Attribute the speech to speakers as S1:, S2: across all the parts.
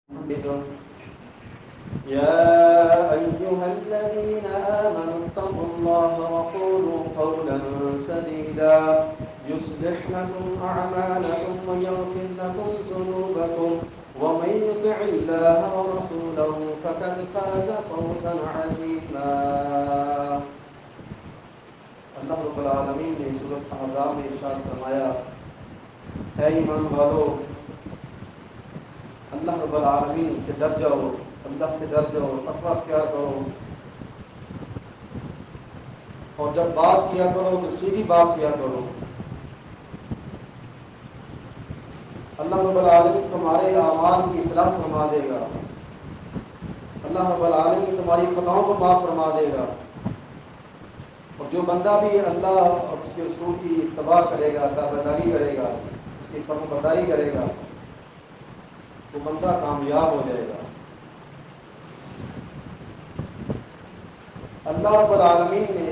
S1: يا أيها الذين آمنوا اتقوا الله وقولوا قولا سديدا يصلح لكم أعمالكم ويغفر لكم ذنوبكم ومن يطع الله ورسوله فقد فاز فوزا عظيما. اللہ رب العالمین نے سورۃ احزاب میں ارشاد فرمایا، اے ایمان والو، اللہ رب العالمین سے ڈر جاؤ، اللہ سے ڈر جاؤ، تقوی اختیار کرو، اور جب بات کیا کرو تو سیدھی بات کیا کرو۔ اللہ رب العالمین تمہارے اعمال کی اصلاح فرما دے گا، اللہ رب العالمین تمہاری خطاؤں کو معاف فرما دے گا، اور جو بندہ بھی اللہ اور اس کے رسول کی اتباع کرے گا، تابعداری کرے گا، اس کی فرم برداری کرے گا، وہ بندہ کامیاب ہو جائے گا۔ اللہ رب العالمین نے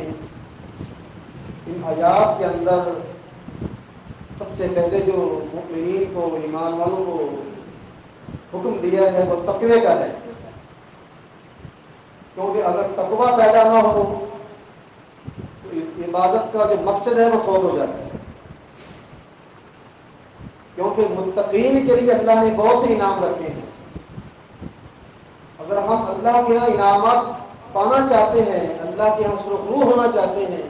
S1: ان آیات کے اندر سب سے پہلے جو مؤمنین کو، ایمان والوں کو حکم دیا ہے وہ تقوی کا ہے، کیونکہ اگر تقوی پیدا نہ ہو تو عبادت کا جو مقصد ہے وہ فوت ہو جاتا ہے۔ کیونکہ متقین کے لیے اللہ نے بہت سے انعام رکھے ہیں۔ اگر ہم اللہ کے یہاں انعامات پانا چاہتے ہیں، اللہ کے یہاں سرخرو ہونا چاہتے ہیں،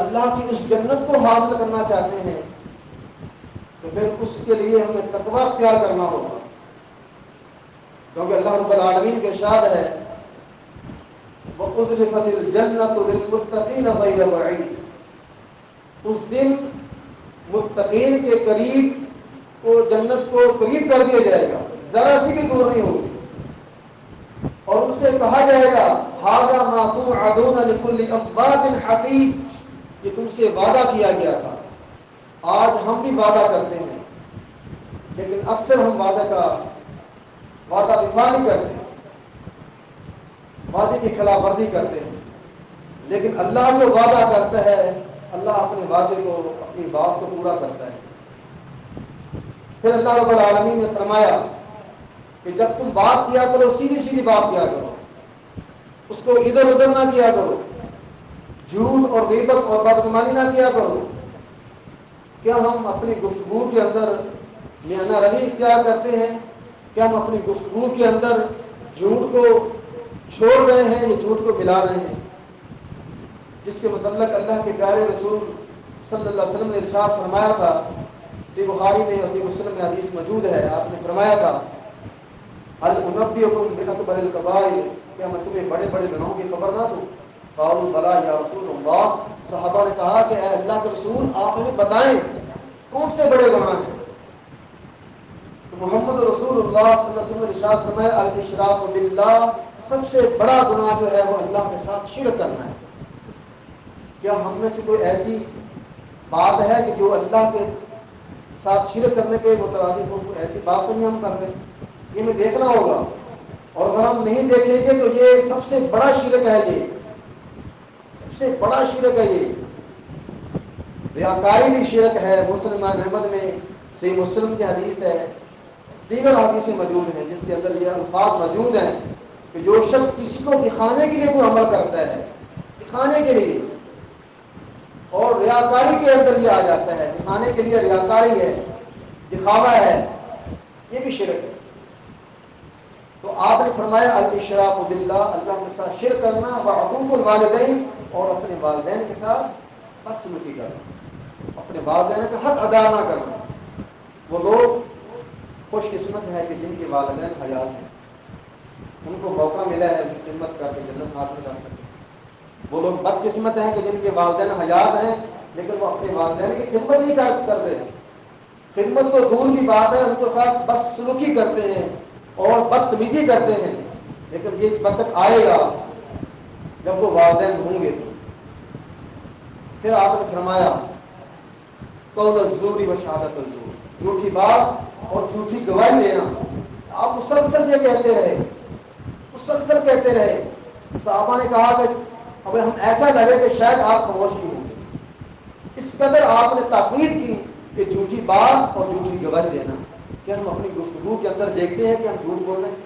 S1: اللہ کی اس جنت کو حاصل کرنا چاہتے ہیں، تو پھر اس کے لیے ہمیں تقوی اختیار کرنا ہوگا، کیونکہ اللہ رب العالمین کے ارشاد ہے وَأُزْلِفَتِ الْجَنَّةُ لِلْمُتَّقِينَ غَيْرَ بَعِيدٍ، اس دن متقین کے قریب کو، جنت کو قریب کر دیا جائے گا، ذرا سی بھی دور نہیں ہوگی، اور ان سے کہا جائے گا هَذَا مَا تُوعَدُونَ لِكُلِّ أَوَّابٍ حَفِيظٍ، یہ تم سے وعدہ کیا گیا تھا۔ آج ہم بھی وعدہ کرتے ہیں، لیکن اکثر ہم وعدہ وفا نہیں کرتے، وعدے کی خلاف ورزی کرتے ہیں، لیکن اللہ جو وعدہ کرتا ہے، اللہ اپنے وعدے کو، اپنی بات کو پورا کرتا ہے۔ پھر اللہ رب العالمین نے فرمایا کہ جب تم بات کیا کرو سیدھی سیدھی بات کیا کرو، اس کو ادھر ادھر نہ کیا کرو، جھوٹ اور غیبت اور بدگمانی نہ کیا کرو۔ کیا ہم اپنی گفتگو کے اندر میانہ روی اختیار کرتے ہیں؟ کیا ہم اپنی گفتگو کے اندر جھوٹ کو چھوڑ رہے ہیں یا جھوٹ کو ملا رہے ہیں؟ جس کے متعلق اللہ کے پیارے رسول صلی اللہ علیہ وسلم نے ارشاد فرمایا تھا، صحیح بخاری میں اور صحیح مسلم میں حدیث موجود ہے، آپ نے فرمایا تھا هل انبئکم باکبر الکبائر، کیا میں تمہیں بڑے بڑے گناہوں کی خبر نہ دوں؟ قالوا بلا یا رسول اللہ، صحابہ نے کہا کہ اے اللہ کے رسول آپ ہمیں بتائیں کون سے بڑے گناہ ہیں؟ تو محمد رسول اللہ صلی اللہ علیہ وسلم نے ارشاد فرمایا الاشراک باللہ، سب سے بڑا گناہ جو ہے وہ اللہ کے ساتھ شرک کرنا ہے۔ کیا ہم میں سے کوئی ایسی بات ہے کہ جو اللہ کے ساتھ شرک کرنے کے مترادف ہو؟ کوئی ایسی بات تو نہیں ہم کر رہے، یہ ہمیں دیکھنا ہوگا، اور اگر ہم نہیں دیکھیں گے تو یہ سب سے بڑا شرک ہے، یہ سب سے بڑا شرک ہے۔ یہ ریاکاری بھی شرک ہے۔ مسلم احمد میں صحیح مسلم کی حدیث ہے، دیگر حدیثیں موجود ہیں جس کے اندر یہ الفاظ موجود ہیں کہ جو شخص کسی کو دکھانے کے لیے کوئی عمل کرتا ہے، دکھانے کے لیے، اور ریاکاری کے اندر یہ آ جاتا ہے، دکھانے کے لیے ریاکاری ہے، دکھاوا ہے، یہ بھی شرک ہے۔ تو آپ نے فرمایا الاشراک باللہ، اللہ کے ساتھ شرک کرنا، وعقوق الوالدین، اور اپنے والدین کے ساتھ بدسلوکی کرنا، اپنے والدین کا حق ادا نہ کرنا۔ وہ لوگ خوش قسمت ہے کہ جن کے والدین حیات ہیں، ان کو موقع ملا ہے خدمت کر کے جنت حاصل کر سکیں۔ وہ لوگ بد قسمت ہیں کہ جن کے والدین حیات ہیں لیکن وہ اپنے والدین کی خدمت نہیں کرتے، خدمت تو دور کی بات ہے، ان کو ساتھ بدسلوکی کرتے ہیں اور بدتمیزی کرتے ہیں، لیکن یہ وقت آئے گا جب وہ والدین ہوں گے۔ پھر آپ نے فرمایا قول الزور و شہادت الزور، جھوٹی بات اور جھوٹی گواہی دینا۔ آپ مسلسل یہ کہتے رہے، مسلسل کہتے رہے۔ صحابہ نے کہا کہ اب ہم ایسا لگے کہ شاید آپ خاموش ہی ہوں گے، اس قدر آپ نے تاکید کی کہ جھوٹی بات اور جھوٹی گواہی دینا، کہ ہم اپنی گفتگو کے اندر دیکھتے ہیں کہ ہم جھوٹ بول رہے ہیں؟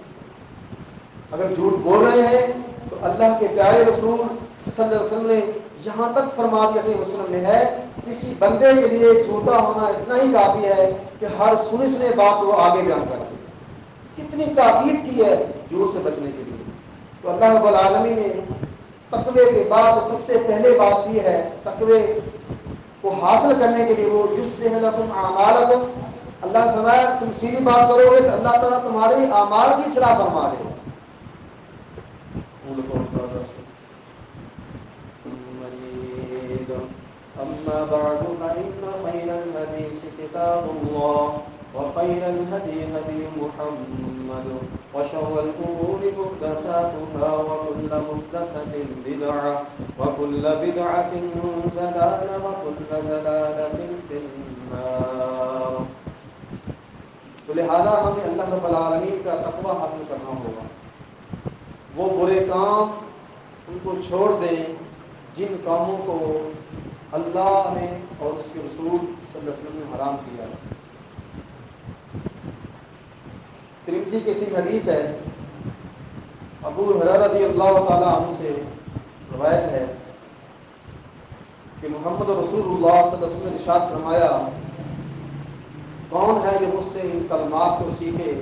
S1: اگر جھوٹ بول رہے ہیں تو اللہ کے پیارے رسول صلی اللہ علیہ وسلم نے یہاں تک فرما دیا، صحیح مسلم میں ہے، کسی بندے کے لیے جھوٹا ہونا اتنا ہی کافی ہے کہ ہر سنی سنے بات کو آگے بیان کر دے۔ کتنی تاکید کی ہے جھوٹ سے بچنے کے لیے۔ تو اللہ رب العالمین نے تقوی کے بعد سب سے پہلے بات کی ہے، تقوی کو حاصل کرنے کے لیے وہ یصلح لکم اعمالکم، اللہ نے فرمایا تم سیدھی بات کرو گے تو اللہ تعالیٰ تمہارے اعمال کی اصلاح فرما دے گا۔ مجيد. أما بعد فإن خير الحديث كتاب الله وخير الهدي هدي محمد وشر الأمور محدثاتها وكل محدثة بدعة وكل بدعة ضلالة وكل ضلالة في النار۔ تو لہذا ہمیں اللہ رب العالمین کا تقوی حاصل کرنا ہوگا، وہ برے کام ان کو چھوڑ دیں جن کاموں کو اللہ نے اور اس کے رسول صلی اللہ علیہ وسلم نے حرام کیا۔ ترمذی کی صحیح حدیث ہے، ابو ہریرہ رضی اللہ تعالی عنہ سے روایت ہے کہ محمد رسول اللہ صلی اللہ علیہ وسلم نے ارشاد فرمایا، کون ہے جو مجھ سے ان کلمات کو سیکھے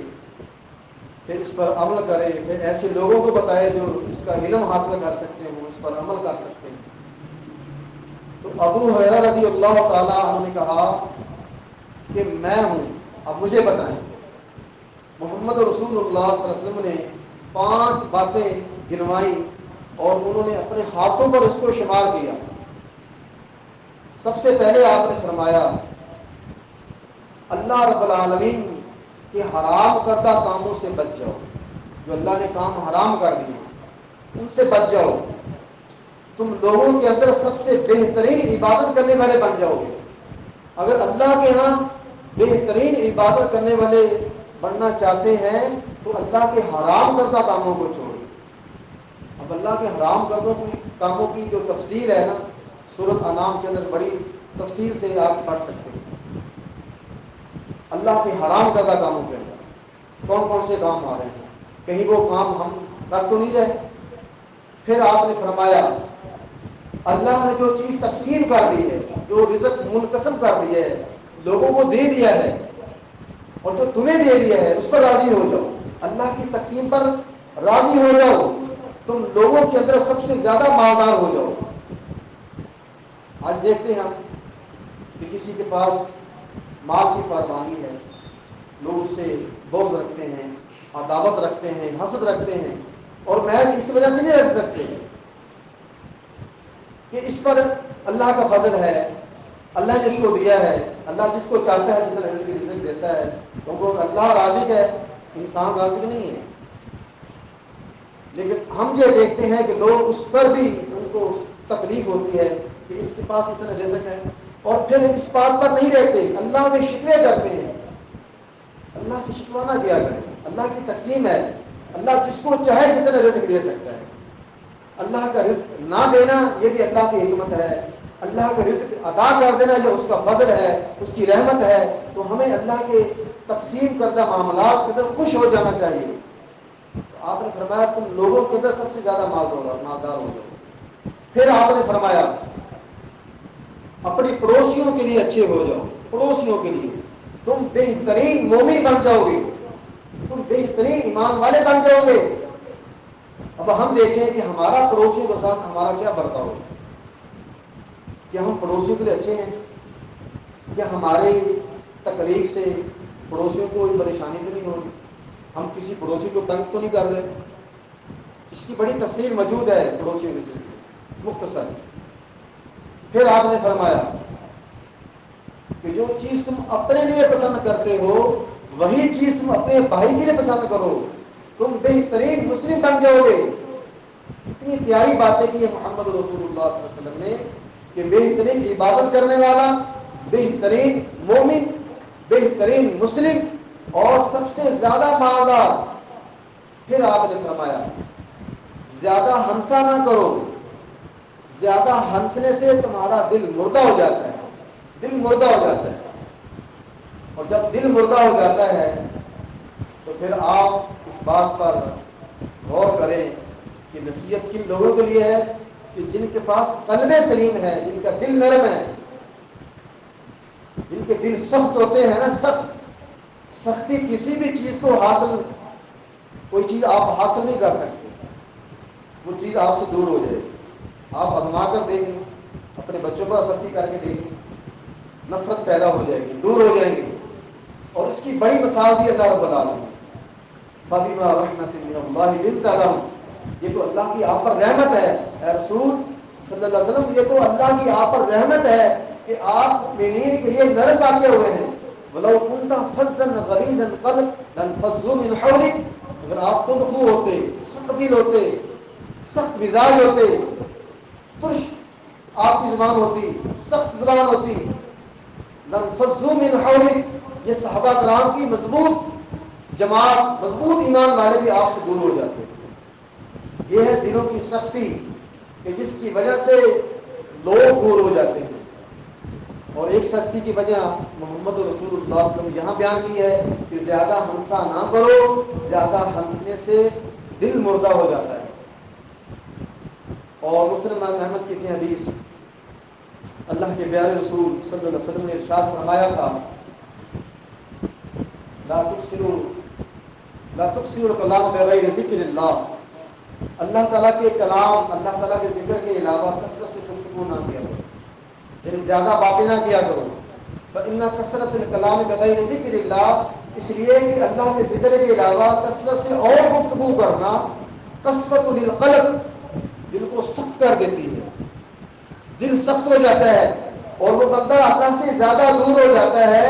S1: پھر اس پر عمل کرے، پھر ایسے لوگوں کو بتائے جو اس کا علم حاصل کر سکتے ہیں، اس پر عمل کر سکتے ہیں۔ تو ابو ہریرہ رضی اللہ تعالی عنہ نے کہا کہ میں ہوں، اب مجھے بتائیں۔ محمد رسول اللہ صلی اللہ علیہ وسلم نے 5 باتیں گنوائی اور انہوں نے اپنے ہاتھوں پر اس کو شمار کیا۔ سب سے پہلے آپ نے فرمایا اللہ رب العالمین کے حرام کردہ کاموں سے بچ جاؤ، جو اللہ نے کام حرام کر دیے ان سے بچ جاؤ، تم لوگوں کے اندر سب سے بہترین عبادت کرنے والے بن جاؤ گے۔ اگر اللہ کے ہاں بہترین عبادت کرنے والے بننا چاہتے ہیں تو اللہ کے حرام کردہ کاموں کو چھوڑو۔ اب اللہ کے حرام کردہ کاموں کی جو تفصیل ہے نا، سورۃ انعام کے اندر بڑی تفصیل سے آپ پڑھ سکتے ہیں۔ اللہ کے حرام کردہ کاموں کے اندر کون کون سے کام آ رہے ہیں، کہیں وہ کام ہم کر تو نہیں رہے۔ پھر آپ نے فرمایا اللہ نے جو چیز تقسیم کر دی ہے، جو رزق منقسم کر دیا ہے، لوگوں کو دے دیا ہے، اور جو تمہیں دے دیا ہے اس پر راضی ہو جاؤ، اللہ کی تقسیم پر راضی ہو جاؤ، تم لوگوں کے اندر سب سے زیادہ مالدار ہو جاؤ۔ آج دیکھتے ہیں ہم کہ کسی کے پاس مال کی فراوانی ہے، لوگ اس سے بغض رکھتے ہیں، عداوت رکھتے ہیں، حسد رکھتے ہیں، اور محض اس وجہ سے نہیں رکھتے ہیں کہ اس پر اللہ کا فضل ہے، اللہ نے اس کو دیا ہے، اللہ جس کو چاہتا ہے جتنا رزق دیتا ہے، کیونکہ اللہ رازق ہے، انسان رازق نہیں ہے۔ لیکن ہم یہ دیکھتے ہیں کہ لوگ اس پر بھی ان کو تکلیف ہوتی ہے کہ اس کے پاس اتنا رزق ہے، اور پھر اس بات پر نہیں رہتے، اللہ سے شکوے کرتے ہیں۔ اللہ سے شکوہ نہ کیا کریں، اللہ کی تقسیم ہے، اللہ جس کو چاہے جتنا رزق دے سکتا ہے۔ اللہ کا رزق نہ دینا یہ بھی اللہ کی حکمت ہے، اللہ کا رزق عطا کر دینا جو اس کا فضل ہے، اس کی رحمت ہے۔ تو ہمیں اللہ کے تقسیم کردہ معاملات کے اندر خوش ہو جانا چاہیے۔ تو آپ نے فرمایا تم لوگوں کے اندر سب سے زیادہ مالدار ہو جاؤ۔ پھر آپ نے فرمایا اپنے پڑوسیوں کے لیے اچھے ہو جاؤ، پڑوسیوں کے لیے تم بہترین مومن بن جاؤ گے، تم بہترین ایمان والے بن جاؤ گے۔ اب ہم دیکھیں کہ ہمارا پڑوسیوں کے ساتھ ہمارا کیا برتاؤ ہے، کیا ہم پڑوسیوں کے لیے اچھے ہیں، کیا ہمارے تکلیف سے پڑوسیوں کو کوئی پریشانی تو نہیں ہو رہی، ہم کسی پڑوسی کو تنگ تو نہیں کر رہے۔ اس کی بڑی تفصیل موجود ہے پڑوسیوں کے سلسلے مختصر۔ پھر آپ نے فرمایا کہ جو چیز تم اپنے لیے پسند کرتے ہو وہی چیز تم اپنے بھائی کے لیے پسند کرو، تم بہترین مسلم بن جاؤ گے۔ اتنی پیاری باتیں کی ہے محمد رسول اللہ صلی اللہ علیہ وسلم نے کہ بہترین عبادت کرنے والا، بہترین مومن، بہترین مسلم اور سب سے زیادہ مالدار۔ پھر آپ نے فرمایا زیادہ ہنسا نہ کرو، زیادہ ہنسنے سے تمہارا دل مردہ ہو جاتا ہے، دل مردہ ہو جاتا ہے۔ اور جب دل مردہ ہو جاتا ہے تو پھر آپ اس بات پر غور کریں کہ نصیحت کن لوگوں کے لیے ہے کہ جن کے پاس قلب سلیم ہے، جن کا دل نرم ہے، جن کے دل سخت ہوتے ہیں نا، سختی کسی بھی چیز کو حاصل، کوئی چیز آپ حاصل نہیں کر سکتے، وہ چیز آپ سے دور ہو جائے گی۔ آپ آزما کر دیکھیں، اپنے بچوں پر سختی کر کے دیکھیں، نفرت پیدا ہو جائے گی، دور ہو جائیں گے۔ اور اس کی بڑی مثال دی اللہ رب العالمین، فَبِمَا رَحْمَةٍ مِّنَ اللَّهِ لِنتَ لَهُمْ، یہ تو اللہ کی آپ پر رحمت ہے اے رسول صلی اللہ علیہ وسلم، یہ تو اللہ کی آپ پر رحمت ہے کہ آپ مومنین کے لیے نرم واقع ہوئے ہیں۔ وَلَوْ كُنْتَ فَظًّا غَلِيظَ الْقَلْبِ لَانفَضُّوا مِنْ حَوْلِكَ، اگر آپ تند خو ہوتے، سخت دل ہوتے، سخت مزاج ہوتے، ترش آپ کی زبان ہوتی، سخت زبان ہوتی، لَانفَضُّوا مِنْ حَوْلِكَ، یہ صحابہ کرام کی مضبوط جماعت، مضبوط ایمان والے بھی آپ سے دور ہو جاتے ہیں۔ یہ ہے دلوں کی سختی کہ جس کی وجہ سے لوگ دور ہو جاتے ہیں۔ اور ایک سختی کی وجہ محمد رسول اللہ صلی اللہ علیہ وسلم یہاں بیان کی ہے کہ زیادہ ہنسا نہ کرو، زیادہ ہنسنے سے دل مردہ ہو جاتا ہے۔ اور مسلم احمد کی سی حدیث، اللہ کے پیارے رسول صلی اللہ علیہ وسلم نے ارشاد فرمایا تھا، لا تکثروا الکلام بغیر ذکر اللہ، اللہ تعالیٰ کے کلام، اللہ تعالیٰ کے ذکر کے علاوہ کثرت سے گفتگو نہ کیا کرو، یعنی زیادہ باتیں نہ کیا کرو۔ فَإِنَّ كَثْرَةَ الْكَلَامِ بِغَيْرِ ذِكْرِ اللَّهِ، اس لیے کہ اللہ کے ذکر کے علاوہ کثرت سے اور گفتگو کرنا قسوۃ للقلب، دل کو سخت کر دیتی ہے، دل سخت ہو جاتا ہے، اور وہ بندہ اللہ سے زیادہ دور ہو جاتا ہے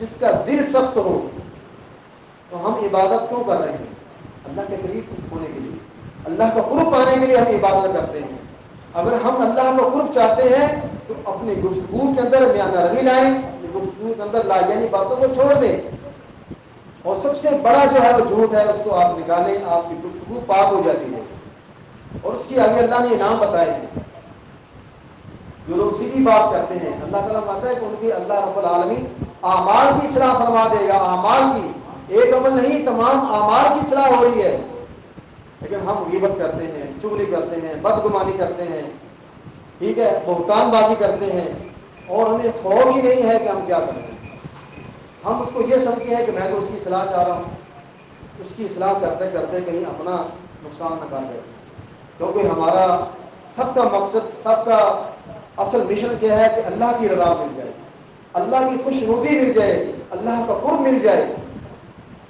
S1: جس کا دل سخت ہو۔ تو ہم عبادت کیوں کر رہے ہیں؟ اللہ کے قریب ہونے کے لیے، اللہ کا قرب پانے کے لیے ہم عبادت کرتے ہیں۔ اگر ہم اللہ کا قرب چاہتے ہیں تو اپنی گفتگو کے اندر میاں روی لائیں، اپنی گفتگو کے اندر لاجانی باتوں کو چھوڑ دیں، اور سب سے بڑا جو ہے وہ جھوٹ ہے اس کو آپ نکالیں، آپ کی گفتگو پاک ہو جاتی ہے۔ اور اس کی آگے اللہ نے انعام بتائے ہیں۔ جو لوگ سیدھی بات کرتے ہیں، اللہ تعالیٰ کہتا ہے کہ ان کی اللہ رب العالمین اعمال کی اصلاح فرما دے گا، اعمال کی، ایک عمل نہیں، تمام اعمال کی اصلاح ہو رہی ہے۔ لیکن ہم غیبت کرتے ہیں، چغلی کرتے ہیں، بدگمانی کرتے ہیں، ٹھیک ہے، بہتان بازی کرتے ہیں، اور ہمیں خوف ہی نہیں ہے کہ ہم کیا کریں۔ ہم اس کو یہ سمجھتے ہیں کہ میں تو اس کی اصلاح چاہ رہا ہوں، اس کی اصلاح کرتے کرتے کہیں اپنا نقصان نہ کر بیٹھیں، کیونکہ ہمارا سب کا مقصد، سب کا اصل مشن کیا ہے کہ اللہ کی رضا مل جائے، اللہ کی خوش روبی مل جائے، اللہ کا قرب مل جائے۔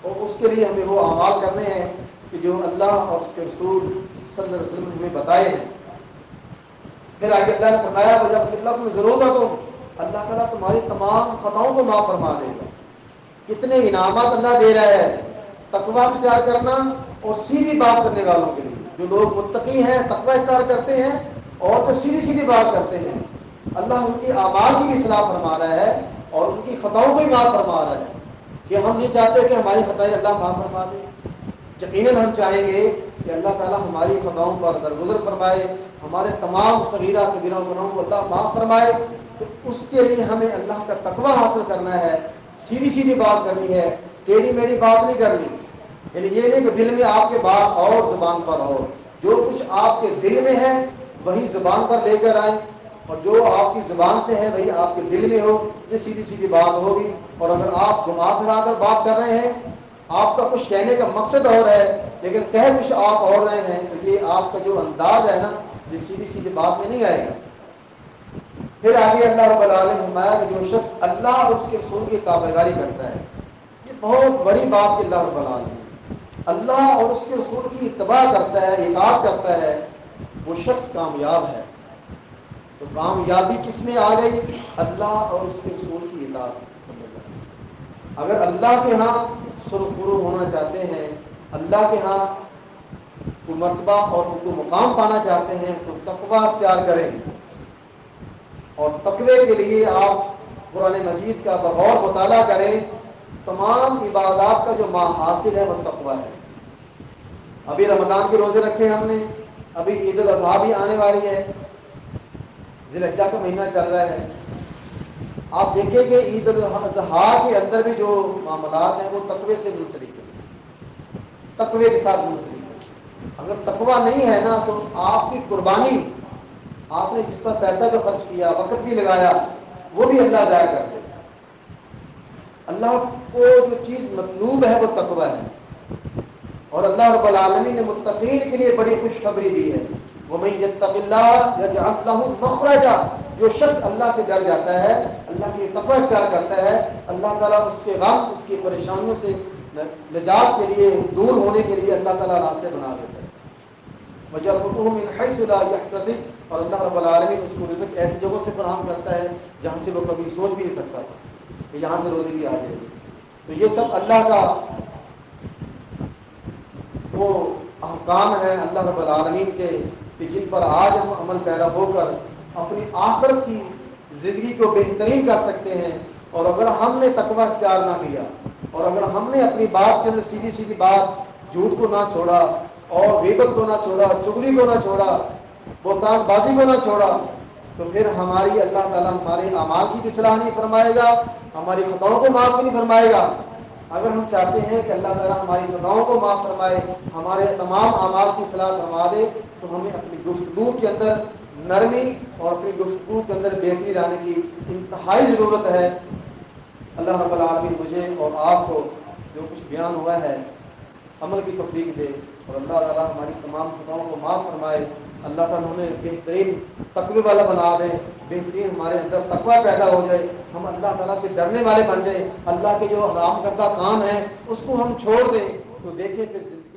S1: اور اس کے لیے ہمیں وہ اعمال کرنے ہیں کہ جو اللہ اور اس کے رسول صلی اللہ علیہ وسلم نے ہمیں بتائے ہیں۔ پھر آگے اللہ نے فرمایا وَجَغْفِرْ لَكُمْ ذُنُوبَكُمْ، اللہ تعالیٰ تمہاری تمام خطاؤں کو معاف فرما دے گا۔ کتنے انعامات اللہ دے رہا ہے تقوی اختیار کرنا اور سیدھی بات کرنے والوں کے لیے۔ جو لوگ متقی ہیں، تقوی اختیار کرتے ہیں اور جو سیدھی سیدھی بات کرتے ہیں، اللہ ان کی اعمال کی بھی اصلاح فرما رہا ہے اور ان کی خطاؤں کو بھی معاف فرما رہا ہے۔ کہ ہم نہیں چاہتے کہ ہماری خطائیں اللہ معاف فرما دے، یقیناً ہم چاہیں گے کہ اللہ تعالیٰ ہماری خطاؤں پر درگزر فرمائے، ہمارے تمام صغیرہ کبیرہ گناہوں کو اللہ معاف فرمائے۔ تو اس کے لیے ہمیں اللہ کا تقوی حاصل کرنا ہے، سیدھی سیدھی بات کرنی ہے، ٹیڑھی میڑھی بات نہیں کرنی۔ یعنی یہ نہیں کہ دل میں آپ کے بات اور زبان پر ہو، جو کچھ آپ کے دل میں ہے وہی زبان پر لے کر آئیں، اور جو آپ کی زبان سے ہے وہی آپ کے دل میں ہو، یہ سیدھی سیدھی بات ہوگی۔ اور اگر آپ گھما پھرا کر بات کر رہے ہیں، آپ کا کچھ کہنے کا مقصد اور ہے لیکن کہہ کچھ آپ اور رہے ہیں، تو یہ آپ کا جو انداز ہے نا، یہ سیدھی سیدھی بات میں نہیں آئے گا۔ پھر آگے اللہ رب العالمین فرمایا کہ جو شخص اللہ اور اس کے رسول کی تابعداری کرتا ہے، یہ بہت بڑی بات کہ اللہ رب العالمین اللہ اور اس کے رسول کی اتباع کرتا ہے، اطاعت کرتا ہے، وہ شخص کامیاب ہے۔ تو کامیابی کس میں آ گئی؟ اللہ اور اس کے رسول کی اطاعت۔ اگر اللہ کے ہاں سرخرو ہونا چاہتے ہیں، اللہ کے ہاں کو مرتبہ اور ان کو مقام پانا چاہتے ہیں، تو تقوی اختیار کریں، اور تقوی کے لیے آپ قرآن مجید کا بغور مطالعہ کریں۔ تمام عبادات کا جو محاصل ہے وہ تقوی ہے۔ ابھی رمضان کے روزے رکھے ہم نے، ابھی عید الاضحیٰ بھی آنے والی ہے، ذی الحجہ کا مہینہ چل رہا ہے، آپ دیکھیں کہ عید الاضحیٰ کے اندر بھی جو معاملات ہیں وہ تقوی سے منسلک ہیں، تقوی کے ساتھ منسلک ہیں۔ اگر تقوی نہیں ہے نا تو آپ کی قربانی، آپ نے جس پر پیسہ بھی خرچ کیا، وقت بھی لگایا، وہ بھی اللہ ضائع کر دے۔ اللہ کو جو چیز مطلوب ہے وہ تقوی ہے، اور اللہ رب العالمین نے متقین کے لیے بڑی خوشخبری دی ہے، وَمَن يَتَّقِ اللَّهَ يَجْعَلْ لَهُ مَخْرَجًا، جو شخص اللہ سے ڈر جاتا ہے، اللہ کی تقوی اختیار کرتا ہے، اللہ تعالیٰ اس کے غم، اس کی پریشانیوں سے نجات کے لیے، دور ہونے کے لیے اللہ تعالیٰ راستے بنا دیتا ہے۔ وَيَرْزُقْهُ مِنْ حَيْثُ لَا يَحْتَسِبُ، اور اللہ رب العالمین اس کو رزق ایسی جگہوں سے فراہم کرتا ہے جہاں سے وہ کبھی سوچ بھی نہیں سکتا تھا کہ یہاں سے روزی بھی آ جائے گی۔ تو یہ سب اللہ کا وہ احکام ہے اللہ رب العالمین کے، کہ جن پر آج ہم عمل پیرا ہو کر اپنی آخرت کی زندگی کو بہترین کر سکتے ہیں۔ اور اگر ہم نے تقوی اختیار نہ کیا، اور اگر ہم نے اپنی بات کے اندر سیدھی سیدھی بات، جھوٹ کو نہ چھوڑا، اور غیبت کو نہ چھوڑا، چغلی کو نہ چھوڑا، بہتان بازی کو نہ چھوڑا، تو پھر ہماری اللہ تعالیٰ ہمارے اعمال کی بھی اصلاح نہیں فرمائے گا، ہماری خطاؤں کو معاف نہیں فرمائے گا۔ اگر ہم چاہتے ہیں کہ اللہ تعالیٰ ہماری خطاؤں کو معاف فرمائے، ہمارے تمام اعمال کی اصلاح فرما دے، تو ہمیں اپنی گفتگو کے اندر نرمی اور اپنی گفتگو کے اندر بہتری لانے کی انتہائی ضرورت ہے۔ اللہ رب العالمین مجھے اور آپ کو جو کچھ بیان ہوا ہے عمل کی توفیق دے، اور اللہ تعالیٰ ہماری تمام خطاؤں کو معاف فرمائے۔ اللہ تعالیٰ ہمیں بہترین تقوی والا بنا دے، بہترین ہمارے اندر تقوی پیدا ہو جائے، ہم اللہ تعالیٰ سے ڈرنے والے بن جائیں، اللہ کے جو حرام کردہ کام ہیں اس کو ہم چھوڑ دیں، تو دیکھیں پھر زندگی